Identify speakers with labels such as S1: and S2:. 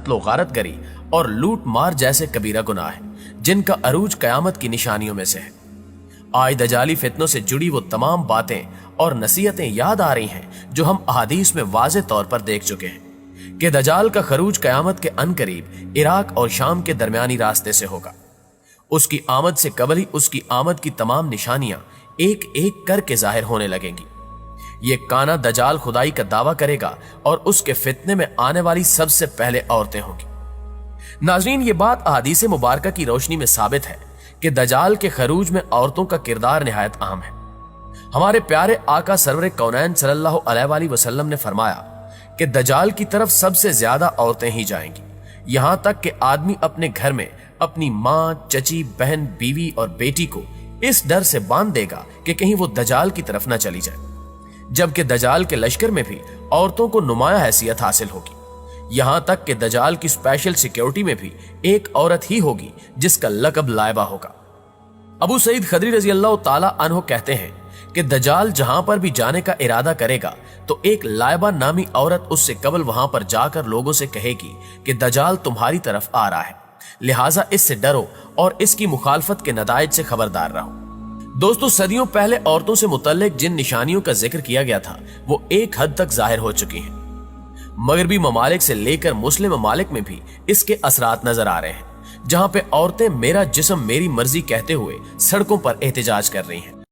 S1: कत्ल व गारत गरी और लूट मार जैसे कबीरा गुनाह है जिनका अरूज कयामत की निशानियों में से है। आज दजाली फितनों से जुड़ी वो तमाम बातें और नसीहतें याद आ रही हैं जो हम अहादीस में वाज़े तौर पर देख चुके हैं कि दजाल का खरूज कयामत के अनकरीब इराक और शाम के दरमियानी रास्ते से होगा। उसकी आमद से कबल ही उसकी आमद की तमाम निशानियां एक एक करके जाहिर होने लगेंगी। ये काना दजाल खुदाई का दावा करेगा और उसके फितने में आने वाली सबसे पहले औरतें होंगी। नाज़रीन, ये बात अहादीस मुबारका की रोशनी में साबित है कि दजाल के खरूज में औरतों का किरदार निहायत अहम है। हमारे प्यारे आका सरवर कौनैन सल्लल्लाहु अलैहि वसल्लम ने फरमाया कि दजाल की तरफ सबसे ज्यादा औरतें ही जाएंगी, यहां तक कि आदमी अपने घर में अपनी माँ, चची, बहन, बीवी और बेटी को इस डर से बांध देगा कि कहीं वो दजाल की तरफ न चली जाए। जबकि दजाल के लश्कर में भी औरतों को नुमाया हैसियत हासिल होगी। यहां तक कि दजाल की स्पेशल सिक्योरिटी में भी एक औरत ही होगी जिसका लक़ब लाइबा होगा। अबू सईद खदरी रजी अल्लाह ताला अन्हो कहते हैं कि दजाल जहां पर भी जाने का इरादा करेगा तो एक लाइबा नामी औरत उससे कबल वहां पर जाकर लोगों से कहेगी कि दजाल तुम्हारी तरफ आ रहा है, लिहाजा इससे डरो और इसकी मुखालफत के नताइज से खबरदार रहो। दोस्तों, सदियों पहले औरतों से मुतल्लिक जिन निशानियों का जिक्र किया गया था वो एक हद तक जाहिर हो चुकी हैं। मगरबी ममालिक से लेकर मुस्लिम ममालिक में भी इसके असरात नजर आ रहे हैं, जहां पे औरतें मेरा जिस्म मेरी मर्जी कहते हुए सड़कों पर एहतजाज कर रही हैं।